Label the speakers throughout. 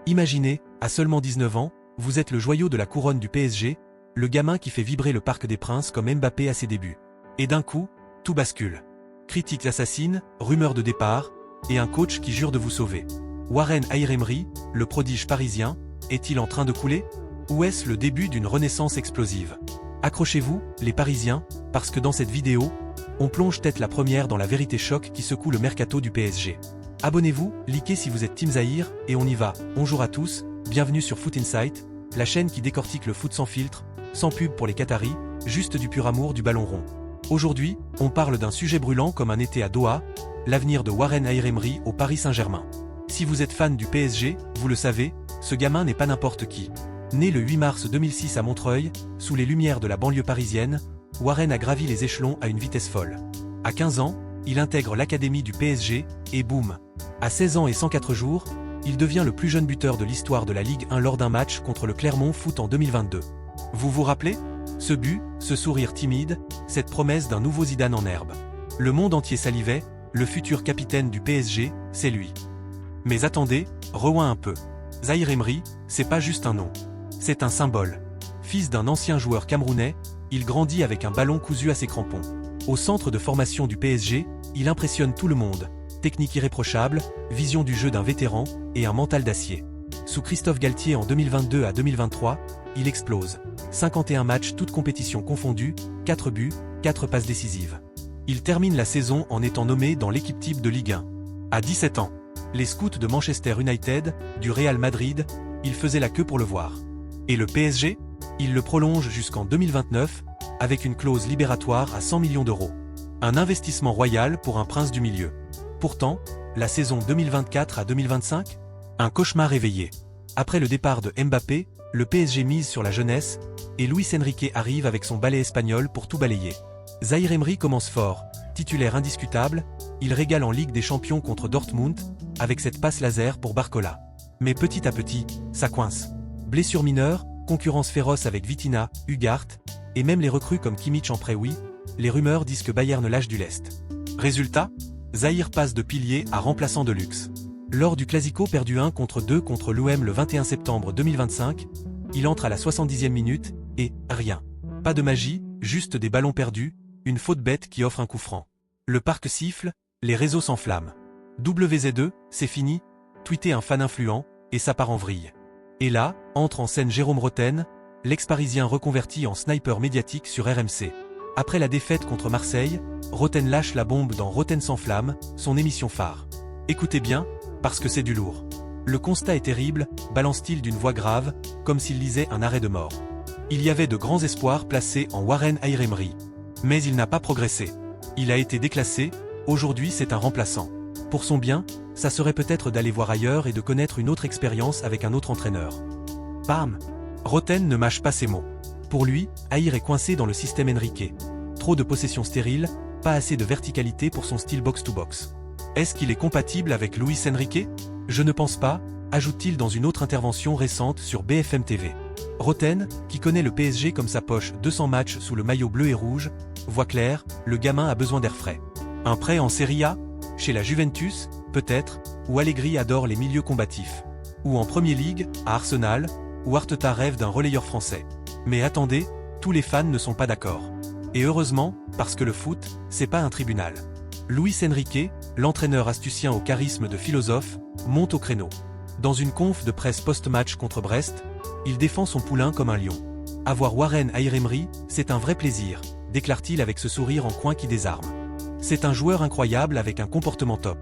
Speaker 1: Imaginez, à seulement 19 ans, vous êtes le joyau de la couronne du PSG, le gamin qui fait vibrer le Parc des Princes comme Mbappé à ses débuts. Et d'un coup, tout bascule. Critiques assassines, rumeurs de départ, et un coach qui jure de vous sauver. Warren Aïr-Emery, le prodige parisien, est-il en train de couler? Ou est-ce le début d'une renaissance explosive? Accrochez-vous, les Parisiens, parce que dans cette vidéo, on plonge tête la première dans la vérité choc qui secoue le mercato du PSG. Abonnez-vous, likez si vous êtes Team Zahir, et on y va. Bonjour à tous, bienvenue sur Foot Insight, la chaîne qui décortique le foot sans filtre, sans pub pour les Qataris, juste du pur amour du ballon rond. Aujourd'hui, on parle d'un sujet brûlant comme un été à Doha, l'avenir de Warren Aïr-Emery au Paris Saint-Germain. Si vous êtes fan du PSG, vous le savez, ce gamin n'est pas n'importe qui. Né le 8 mars 2006 à Montreuil, sous les lumières de la banlieue parisienne, Warren a gravi les échelons à une vitesse folle. À 15 ans, il intègre l'académie du PSG, et boum. À 16 ans et 104 jours, il devient le plus jeune buteur de l'histoire de la Ligue 1 lors d'un match contre le Clermont Foot en 2022. Vous vous rappelez? Ce but, ce sourire timide, cette promesse d'un nouveau Zidane en herbe. Le monde entier salivait, le futur capitaine du PSG, c'est lui. Mais attendez, rewind un peu. Zahir Emery, c'est pas juste un nom. C'est un symbole. Fils d'un ancien joueur camerounais, il grandit avec un ballon cousu à ses crampons. Au centre de formation du PSG, il impressionne tout le monde. Technique irréprochable, vision du jeu d'un vétéran, et un mental d'acier. Sous Christophe Galtier en 2022 à 2023, il explose. 51 matchs toutes compétitions confondues, 4 buts, 4 passes décisives. Il termine la saison en étant nommé dans l'équipe type de Ligue 1. À 17 ans, les scouts de Manchester United, du Real Madrid, il faisait la queue pour le voir. Et le PSG? Il le prolonge jusqu'en 2029, avec une clause libératoire à 100 millions d'euros. Un investissement royal pour un prince du milieu. Pourtant, la saison 2024 à 2025? Un cauchemar réveillé. Après le départ de Mbappé, le PSG mise sur la jeunesse, et Luis Enrique arrive avec son balai espagnol pour tout balayer. Zahir Emery commence fort, titulaire indiscutable, il régale en Ligue des Champions contre Dortmund, avec cette passe laser pour Barcola. Mais petit à petit, ça coince. Blessure mineure, concurrence féroce avec Vitinha, Ugart, et même les recrues comme Kimmich en prêt les rumeurs disent que Bayern lâche du lest. Résultat? Zahir passe de pilier à remplaçant de luxe. Lors du Classico perdu 1-2 contre l'OM le 21 septembre 2025, il entre à la 70e minute, et rien. Pas de magie, juste des ballons perdus, une faute bête qui offre un coup franc. Le parc siffle, les réseaux s'enflamment. WZ2, c'est fini, tweetait un fan influent, et ça part en vrille. Et là, entre en scène Jérôme Roten, l'ex-parisien reconverti en sniper médiatique sur RMC. Après la défaite contre Marseille, Roten lâche la bombe dans Roten sans flamme, son émission phare. Écoutez bien, parce que c'est du lourd. Le constat est terrible, balance-t-il d'une voix grave, comme s'il lisait un arrêt de mort. Il y avait de grands espoirs placés en Warren Aïr-Emery. Mais il n'a pas progressé. Il a été déclassé, aujourd'hui c'est un remplaçant. Pour son bien, ça serait peut-être d'aller voir ailleurs et de connaître une autre expérience avec un autre entraîneur. Bam! Roten ne mâche pas ses mots. Pour lui, Aïr est coincé dans le système Enrique. Trop de possessions stériles, pas assez de verticalité pour son style box-to-box. Est-ce qu'il est compatible avec Luis Enrique? Je ne pense pas, ajoute-t-il dans une autre intervention récente sur BFM TV. Roten, qui connaît le PSG comme sa poche 200 matchs sous le maillot bleu et rouge, voit clair, le gamin a besoin d'air frais. Un prêt en Serie A? Chez la Juventus, peut-être, où Allegri adore les milieux combatifs. Ou en Premier League, à Arsenal, où Arteta rêve d'un relayeur français. Mais attendez, tous les fans ne sont pas d'accord. Et heureusement, parce que le foot, c'est pas un tribunal. Luis Enrique, l'entraîneur astucien au charisme de philosophe, monte au créneau. Dans une conf de presse post-match contre Brest, il défend son poulain comme un lion. Avoir Warren Aïr-Emery, c'est un vrai plaisir, déclare-t-il avec ce sourire en coin qui désarme. C'est un joueur incroyable avec un comportement top.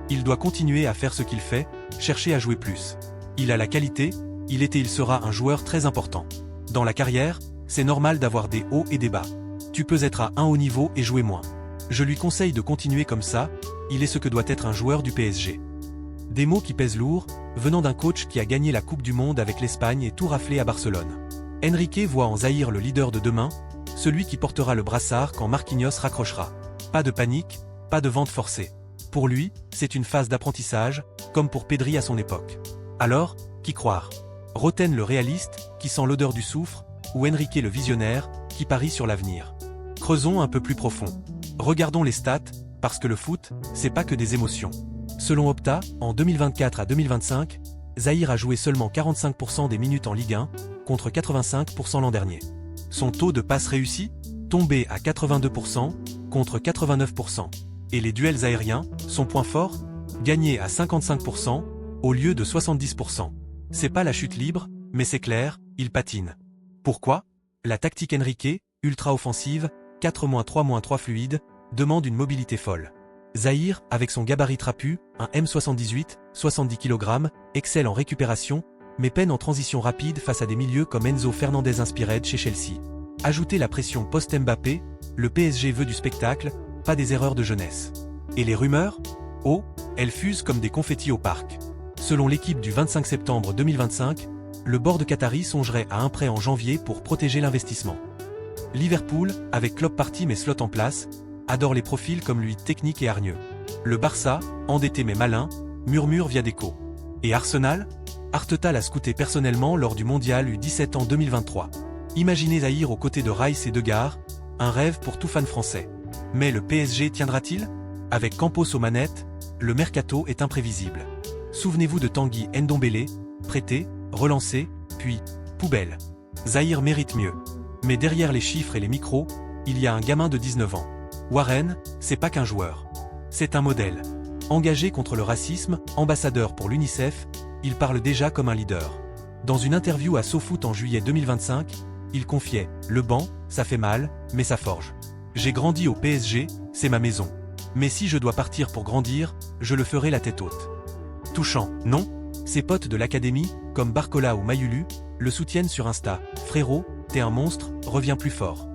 Speaker 1: Il doit continuer à faire ce qu'il fait, chercher à jouer plus. Il a la qualité, il sera un joueur très important. Dans la carrière, c'est normal d'avoir des hauts et des bas. Tu peux être à un haut niveau et jouer moins. Je lui conseille de continuer comme ça, il est ce que doit être un joueur du PSG. Des mots qui pèsent lourd, venant d'un coach qui a gagné la Coupe du Monde avec l'Espagne et tout raflé à Barcelone. Enrique voit en Zahir le leader de demain, celui qui portera le brassard quand Marquinhos raccrochera. Pas de panique, pas de vente forcée. Pour lui, c'est une phase d'apprentissage, comme pour Pedri à son époque. Alors, qui croire? Roten le réaliste, qui sent l'odeur du soufre, ou Enrique le visionnaire, qui parie sur l'avenir? Creusons un peu plus profond. Regardons les stats, parce que le foot, c'est pas que des émotions. Selon Opta, en 2024 à 2025, Zahir a joué seulement 45% des minutes en Ligue 1, contre 85% l'an dernier. Son taux de passe réussi, tombé à 82%, contre 89%. Et les duels aériens, son point fort, gagné à 55%, au lieu de 70%. C'est pas la chute libre, mais c'est clair, il patine. Pourquoi? La tactique Enrique, ultra offensive, 4-3-3 fluide, demande une mobilité folle. Zahir, avec son gabarit trapu, un M78, 70 kg, excelle en récupération, mais peine en transition rapide face à des milieux comme Enzo Fernandez inspiré chez Chelsea. Ajoutez la pression post-Mbappé, le PSG veut du spectacle, pas des erreurs de jeunesse. Et les rumeurs? Oh, elles fusent comme des confettis au parc. Selon l'équipe du 25 septembre 2025, le board qatari songerait à un prêt en janvier pour protéger l'investissement. Liverpool, avec Klopp parti mais slot en place, adore les profils comme lui techniques et hargneux. Le Barça, endetté mais malin, murmure via Deco. Et Arsenal? Arteta l'a scouté personnellement lors du mondial U17 en 2023. Imaginez Zahir aux côtés de Rice et Degar, un rêve pour tout fan français. Mais le PSG tiendra-t-il? Avec Campos aux manettes, le mercato est imprévisible. Souvenez-vous de Tanguy Ndombele, prêté, relancé, puis poubelle. Zahir mérite mieux. Mais derrière les chiffres et les micros, il y a un gamin de 19 ans. Warren, c'est pas qu'un joueur. C'est un modèle. Engagé contre le racisme, ambassadeur pour l'UNICEF, il parle déjà comme un leader. Dans une interview à SoFoot en juillet 2025, il confiait « Le banc, ça fait mal, mais ça forge. J'ai grandi au PSG, c'est ma maison. Mais si je dois partir pour grandir, je le ferai la tête haute. » Touchant, non? Ses potes de l'académie, comme Barcola ou Mayulu, le soutiennent sur Insta. « Frérot, t'es un monstre, reviens plus fort. »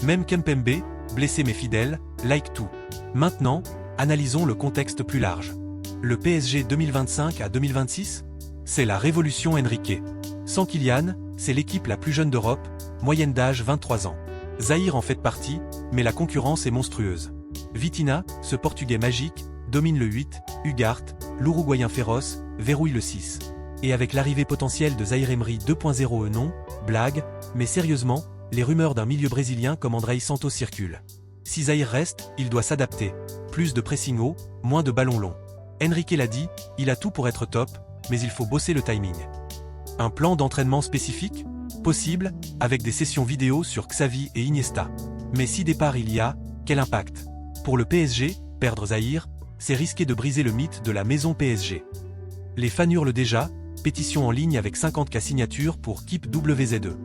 Speaker 1: Même Kempembe, blessé mais fidèle, like tout. Maintenant, analysons le contexte plus large. Le PSG 2025 à 2026? C'est la révolution Enrique. Sans Kylian, c'est l'équipe la plus jeune d'Europe, moyenne d'âge 23 ans. Zahir en fait partie, mais la concurrence est monstrueuse. Vitinha, ce Portugais magique, domine le 8, Ugarte, l'Uruguayen féroce, verrouille le 6. Et avec l'arrivée potentielle de Zaïre Emery 2.0 non, blague, mais sérieusement, les rumeurs d'un milieu brésilien comme Andrei Santos circulent. Si Zahir reste, il doit s'adapter. Plus de pressing haut, moins de ballons longs. Enrique l'a dit, il a tout pour être top, mais il faut bosser le timing. Un plan d'entraînement spécifique? Possible, avec des sessions vidéo sur Xavi et Iniesta. Mais si départ il y a, quel impact? Pour le PSG, perdre Zahir, c'est risquer de briser le mythe de la maison PSG. Les fans hurlent déjà, pétition en ligne avec 50K signatures pour Keep WZ2.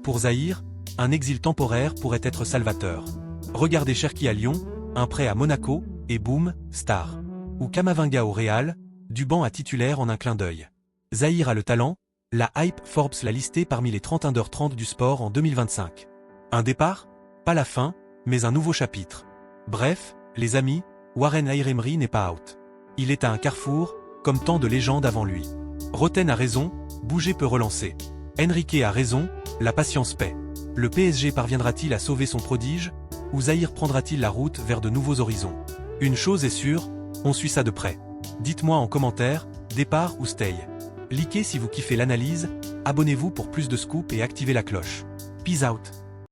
Speaker 1: Pour Zahir, un exil temporaire pourrait être salvateur. Regardez Cherki à Lyon, un prêt à Monaco, et boum, star. Ou Kamavinga au Real, du banc à titulaire en un clin d'œil. Zahir a le talent, la hype Forbes l'a listé parmi les 30 under 30 du sport en 2025. Un départ? Pas la fin, mais un nouveau chapitre. Bref, les amis, Warren Zaïre-Emery n'est pas out. Il est à un carrefour, comme tant de légendes avant lui. Roten a raison, bouger peut relancer. Enrique a raison, la patience paie. Le PSG parviendra-t-il à sauver son prodige, ou Zahir prendra-t-il la route vers de nouveaux horizons? Une chose est sûre, on suit ça de près. Dites-moi en commentaire, départ ou stay. Likez si vous kiffez l'analyse, abonnez-vous pour plus de scoops et activez la cloche. Peace out.